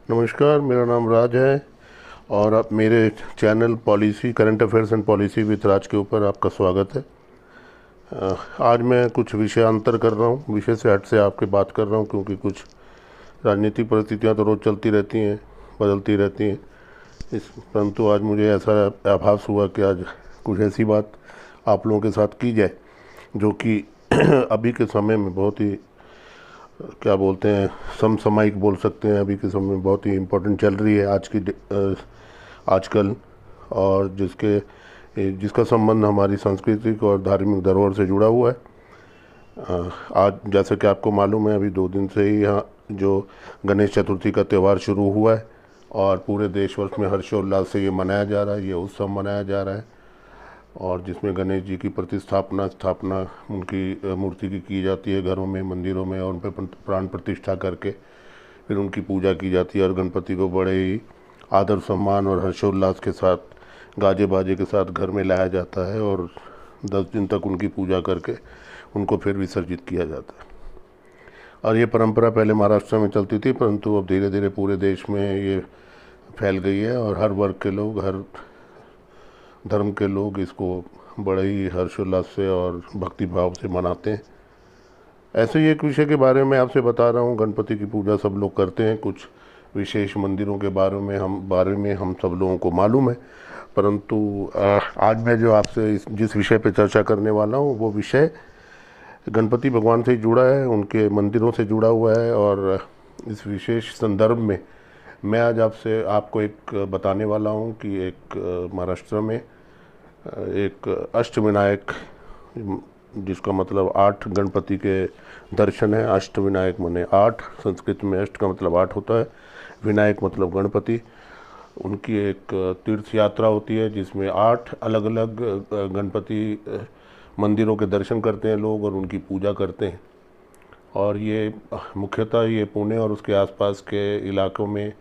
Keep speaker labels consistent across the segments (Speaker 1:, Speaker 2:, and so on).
Speaker 1: नमस्कार, मेरा नाम राज है और आप मेरे channel policy current affairs and policy with Raj के ऊपर आपका स्वागत है। आज मैं कुछ विषयांतर कर रहा हूँ, विषय से हट से आपके बात कर रहा हूँ, क्योंकि कुछ राजनीतिक परिस्थितियाँ तो रोज़ चलती रहती हैं, बदलती रहती हैं। परंतु आज मुझे ऐसा आभास हुआ कि आज कुछ ऐसी बात आप लोगों के साथ की जाए जो कि अभी के समय में बहुत ही, क्या बोलते हैं, समसामयिक बोल सकते हैं। अभी के समय में बहुत ही इम्पोर्टेंट चल रही है आजकल, और जिसका संबंध हमारी सांस्कृतिक और धार्मिक धरोहर से जुड़ा हुआ है। आज जैसे कि आपको मालूम है, अभी 2 दिन से ही यहाँ जो गणेश चतुर्थी का त्यौहार शुरू हुआ है और पूरे देशवर्ष में हर्षोल्लास से ये मनाया जा रहा है, ये उत्सव मनाया जा रहा है, और जिसमें गणेश जी की स्थापना उनकी मूर्ति की जाती है घरों में, मंदिरों में, और उन पर प्राण प्रतिष्ठा करके फिर उनकी पूजा की जाती है। और गणपति को बड़े ही आदर सम्मान और हर्षोल्लास के साथ गाजे बाजे के साथ घर में लाया जाता है और 10 दिन तक उनकी पूजा करके उनको फिर विसर्जित किया जाता है। और ये परंपरा पहले महाराष्ट्र में चलती थी, परंतु अब धीरे धीरे पूरे देश में ये फैल गई है और हर वर्ग के लोग, हर धर्म के लोग इसको बड़े ही हर्षोल्लास से और भक्ति भाव से मनाते हैं। ऐसे ही एक विषय के बारे में आपसे बता रहा हूँ। गणपति की पूजा सब लोग करते हैं, कुछ विशेष मंदिरों के बारे में हम सब लोगों को मालूम है, परंतु आज मैं जो आपसे जिस विषय पे चर्चा करने वाला हूँ वो विषय गणपति भगवान से जुड़ा है, उनके मंदिरों से जुड़ा हुआ है। और इस विशेष संदर्भ में मैं आज आपको एक बताने वाला हूँ कि एक महाराष्ट्र में एक अष्टविनायक, जिसका मतलब 8 गणपति के दर्शन है। अष्टविनायक माने 8, संस्कृत में अष्ट का मतलब 8 होता है, विनायक मतलब गणपति। उनकी एक तीर्थ यात्रा होती है जिसमें 8 अलग अलग गणपति मंदिरों के दर्शन करते हैं लोग और उनकी पूजा करते हैं। और ये मुख्यतः ये पुणे और उसके आसपास के इलाकों में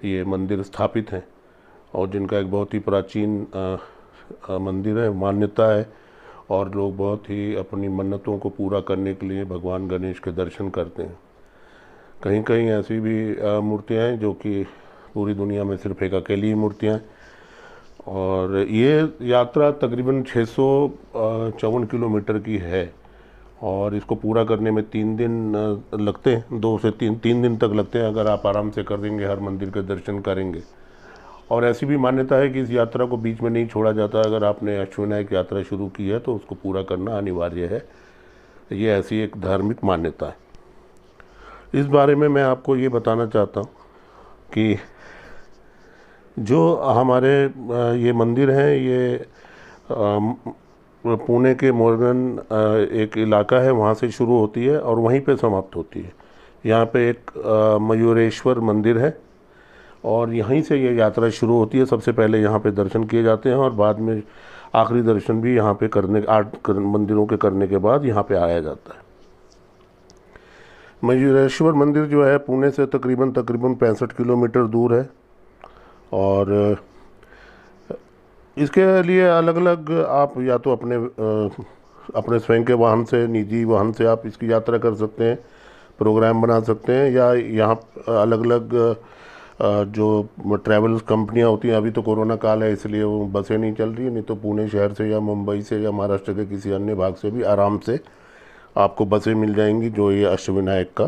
Speaker 1: ये मंदिर स्थापित हैं, और जिनका एक बहुत ही प्राचीन मंदिर है, मान्यता है, और लोग बहुत ही अपनी मन्नतों को पूरा करने के लिए भगवान गणेश के दर्शन करते हैं। कहीं कहीं ऐसी भी मूर्तियाँ हैं जो कि पूरी दुनिया में सिर्फ एक अकेली ही मूर्तियाँ हैं। और ये यात्रा तकरीबन 654 किलोमीटर की है, और इसको पूरा करने में 3 दिन लगते हैं, 2 से 3 दिन तक लगते हैं अगर आप आराम से कर देंगे, हर मंदिर के दर्शन करेंगे। और ऐसी भी मान्यता है कि इस यात्रा को बीच में नहीं छोड़ा जाता। अगर आपने अष्टविनायक यात्रा शुरू की है तो उसको पूरा करना अनिवार्य है। ये ऐसी एक धार्मिक मान्यता है। इस बारे में मैं आपको ये बताना चाहता हूँ कि जो हमारे ये मंदिर हैं, ये पुणे के मोरगन एक इलाका है, वहाँ से शुरू होती है और वहीं पे समाप्त होती है। यहाँ पे एक मयूरेश्वर मंदिर है और यहीं से ये यात्रा शुरू होती है। सबसे पहले यहाँ पे दर्शन किए जाते हैं और बाद में आखिरी दर्शन भी यहाँ पे 8 मंदिरों के करने के बाद यहाँ पे आया जाता है। मयूरेश्वर मंदिर जो है पुणे से तकरीबन 65 किलोमीटर दूर है, और इसके लिए अलग अलग आप या तो अपने स्वयं के वाहन से, निजी वाहन से आप इसकी यात्रा कर सकते हैं, प्रोग्राम बना सकते हैं, या यहाँ अलग अलग जो ट्रैवल्स कंपनियाँ होती हैं। अभी तो कोरोना काल है इसलिए वो बसें नहीं चल रही है, नहीं तो पुणे शहर से या मुंबई से या महाराष्ट्र के किसी अन्य भाग से भी आराम से आपको बसें मिल जाएंगी जो ये अष्टविनायक का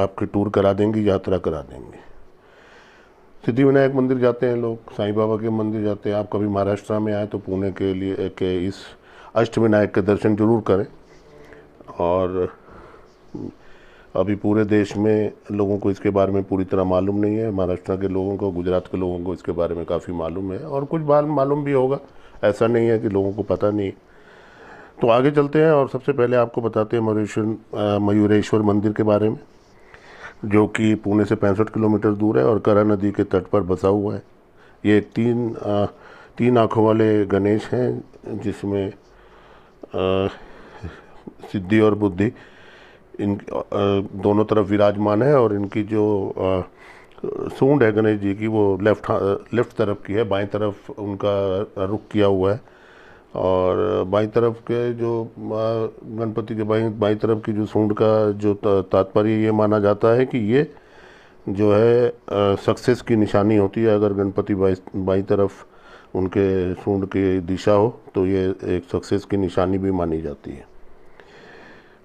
Speaker 1: आपकी टूर करा देंगी, यात्रा करा देंगी। सिद्धिविनायक मंदिर जाते हैं लोग, साईं बाबा के मंदिर जाते हैं। आप कभी महाराष्ट्र में आए तो पुणे के लिए के इस अष्टविनायक के दर्शन जरूर करें। और अभी पूरे देश में लोगों को इसके बारे में पूरी तरह मालूम नहीं है। महाराष्ट्र के लोगों को, गुजरात के लोगों को इसके बारे में काफ़ी मालूम है, और कुछ बार मालूम भी होगा, ऐसा नहीं है कि लोगों को पता नहीं। तो आगे चलते हैं और सबसे पहले आपको बताते हैं मयूरेश्वर मंदिर के बारे में, जो कि पुणे से 65 किलोमीटर दूर है और करा नदी के तट पर बसा हुआ है। ये 3 आँखों वाले गणेश हैं, जिसमें सिद्धि और बुद्धि इन दोनों तरफ विराजमान है, और इनकी जो सूंड है गणेश जी की वो लेफ्ट तरफ की है, बाएं तरफ उनका रुख किया हुआ है। और बाईं तरफ के जो गणपति के बाईं तरफ की जो सूंड का जो तात्पर्य ये माना जाता है कि ये जो है सक्सेस की निशानी होती है। अगर गणपति बाई तरफ उनके सूंड की दिशा हो तो ये एक सक्सेस की निशानी भी मानी जाती है।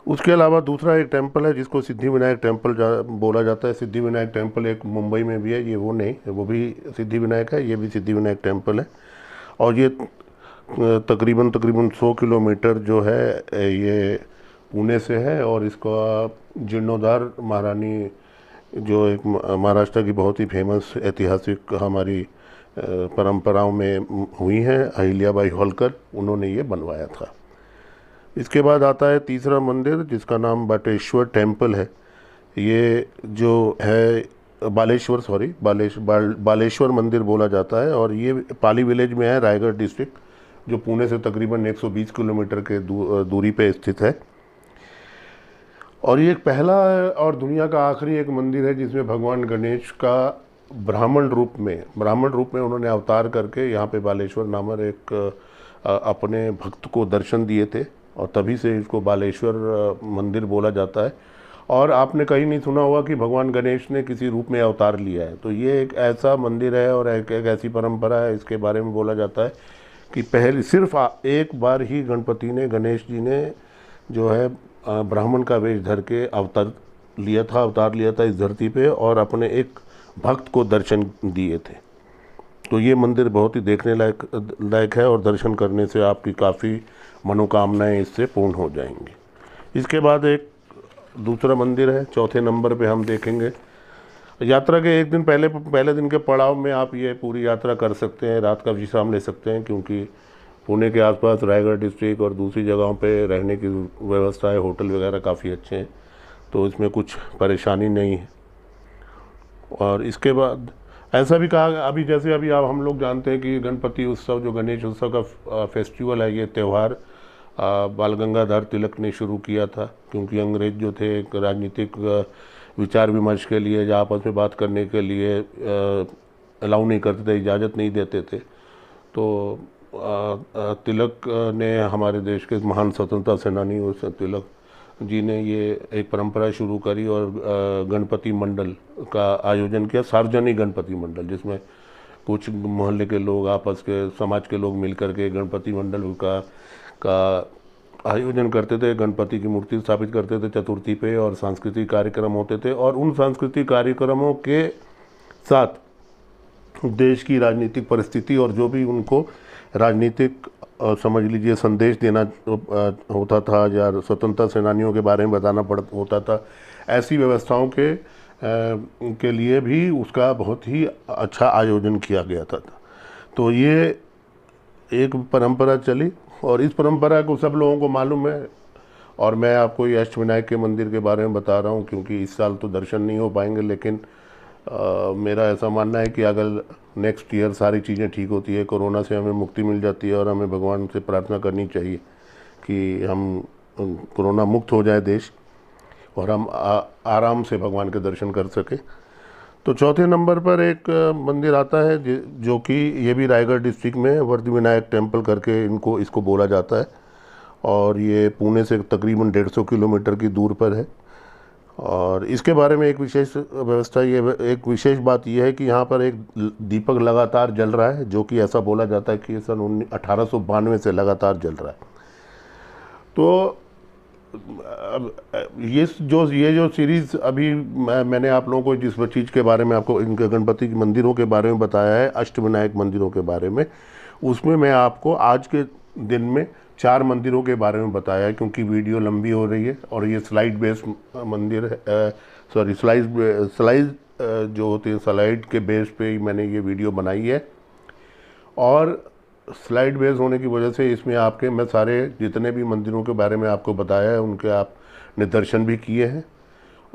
Speaker 1: उसके अलावा दूसरा एक टेंपल है जिसको सिद्धिविनायक टेंपल बोला जाता है। सिद्धिविनायक टेंपल एक मुंबई में भी है, ये वो नहीं, वो भी सिद्धिविनायक है, ये भी सिद्धिविनायक टेंपल है। और ये तकरीबन 100 किलोमीटर जो है ये पुणे से है। और इसका जीर्णोद्धार महारानी, जो एक महाराष्ट्र की बहुत ही फेमस ऐतिहासिक हमारी परंपराओं में हुई हैं, अहिल्याबाई होलकर, उन्होंने ये बनवाया था। इसके बाद आता है तीसरा मंदिर जिसका नाम बटेश्वर टेम्पल है। ये जो है बालेश्वर मंदिर बोला जाता है और ये पाली विलेज में है, रायगढ़ डिस्ट्रिक्ट, जो पुणे से तकरीबन 120 किलोमीटर के दूरी पे स्थित है। और ये एक पहला और दुनिया का आखिरी एक मंदिर है जिसमें भगवान गणेश का ब्राह्मण रूप में उन्होंने अवतार करके यहाँ पे बालेश्वर नामक एक अपने भक्त को दर्शन दिए थे, और तभी से इसको बालेश्वर मंदिर बोला जाता है। और आपने कहीं नहीं सुना होगा कि भगवान गणेश ने किसी रूप में अवतार लिया है। तो ये एक ऐसा मंदिर है और एक ऐसी परंपरा है, इसके बारे में बोला जाता है कि पहले सिर्फ एक बार ही गणेश जी ने जो है ब्राह्मण का वेश धर के अवतार लिया था इस धरती पे, और अपने एक भक्त को दर्शन दिए थे। तो ये मंदिर बहुत ही देखने लायक है और दर्शन करने से आपकी काफ़ी मनोकामनाएं इससे पूर्ण हो जाएंगी। इसके बाद एक दूसरा मंदिर है, चौथे नंबर पे हम देखेंगे। यात्रा के एक दिन पहले दिन के पड़ाव में आप ये पूरी यात्रा कर सकते हैं, रात का विश्राम ले सकते हैं, क्योंकि पुणे के आसपास रायगढ़ डिस्ट्रिक्ट और दूसरी जगहों पे रहने की व्यवस्था है, होटल वगैरह काफ़ी अच्छे हैं, तो इसमें कुछ परेशानी नहीं है। और इसके बाद ऐसा भी कहा, अभी हम लोग जानते हैं कि गणपति उत्सव, जो गणेश उत्सव का फेस्टिवल है, ये त्यौहार बाल गंगाधर तिलक ने शुरू किया था, क्योंकि अंग्रेज जो थे एक राजनीतिक विचार विमर्श के लिए या आपस में बात करने के लिए अलाउ नहीं करते थे, इजाज़त नहीं देते थे। तो तिलक ने, हमारे देश के महान स्वतंत्रता सेनानी उस तिलक जी ने ये एक परंपरा शुरू करी और गणपति मंडल का आयोजन किया, सार्वजनिक गणपति मंडल, जिसमें कुछ मोहल्ले के लोग, आपस के समाज के लोग मिलकर के गणपति मंडल का आयोजन करते थे, गणपति की मूर्ति स्थापित करते थे चतुर्थी पे, और सांस्कृतिक कार्यक्रम होते थे। और उन सांस्कृतिक कार्यक्रमों के साथ देश की राजनीतिक परिस्थिति और जो भी उनको राजनीतिक समझ लीजिए संदेश देना होता था, या स्वतंत्रता सेनानियों के बारे में बताना होता था, ऐसी व्यवस्थाओं के लिए भी उसका बहुत ही अच्छा आयोजन किया गया था। तो ये एक परंपरा चली, और इस परंपरा को सब लोगों को मालूम है। और मैं आपको ये अष्टविनायक के मंदिर के बारे में बता रहा हूँ, क्योंकि इस साल तो दर्शन नहीं हो पाएंगे, लेकिन मेरा ऐसा मानना है कि अगर नेक्स्ट ईयर सारी चीज़ें ठीक होती है, कोरोना से हमें मुक्ति मिल जाती है, और हमें भगवान से प्रार्थना करनी चाहिए कि हम कोरोना मुक्त हो जाए देश, और हम आराम से भगवान के दर्शन कर सकें। तो चौथे नंबर पर एक मंदिर आता है जो कि ये भी रायगढ़ डिस्ट्रिक्ट में वर्धविनायक टेम्पल करके इसको बोला जाता है, और ये पुणे से तकरीबन 150 किलोमीटर की दूर पर है। और इसके बारे में एक विशेष बात यह है कि यहाँ पर एक दीपक लगातार जल रहा है, जो कि ऐसा बोला जाता है कि सन 1892 से लगातार जल रहा है। तो ये जो सीरीज़ अभी मैंने आप लोगों को जिस चीज़ के बारे में आपको इनके गणपति मंदिरों के बारे में बताया है, अष्टविनायक मंदिरों के बारे में, उसमें मैं आपको आज के दिन में 4 मंदिरों के बारे में बताया है, क्योंकि वीडियो लंबी हो रही है और ये स्लाइड बेस्ड मंदिर है, स्लाइड जो होती है स्लाइड के बेस पे ही मैंने ये वीडियो बनाई है। और स्लाइड बेस होने की वजह से इसमें मैं सारे जितने भी मंदिरों के बारे में आपको बताया है उनके आपने दर्शन भी किए हैं।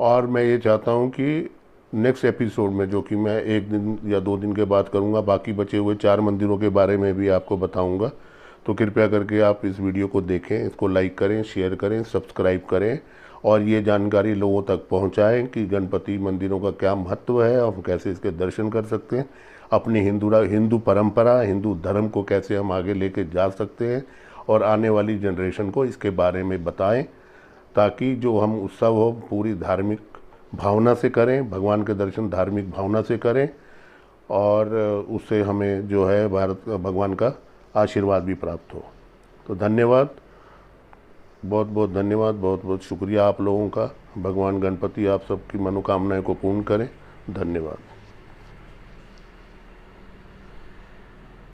Speaker 1: और मैं ये चाहता हूँ कि नेक्स्ट एपिसोड में, जो कि मैं 1 दिन या 2 दिन के बाद करूँगा, बाकी बचे हुए 4 मंदिरों के बारे में भी आपको बताऊँगा। तो कृपया करके आप इस वीडियो को देखें, इसको लाइक करें, शेयर करें, सब्सक्राइब करें, और ये जानकारी लोगों तक पहुंचाएं कि गणपति मंदिरों का क्या महत्व है और कैसे इसके दर्शन कर सकते हैं, अपनी हिंदू परंपरा, हिंदू धर्म को कैसे हम आगे लेके जा सकते हैं, और आने वाली जनरेशन को इसके बारे में बताएं, ताकि जो हम उत्सव हो पूरी धार्मिक भावना से करें, भगवान के दर्शन धार्मिक भावना से करें, और उससे हमें जो है भारत भगवान का आशीर्वाद भी प्राप्त हो। तो धन्यवाद, बहुत बहुत धन्यवाद, बहुत बहुत शुक्रिया आप लोगों का। भगवान गणपति आप सबकी मनोकामनाएं को पूर्ण करें। धन्यवाद।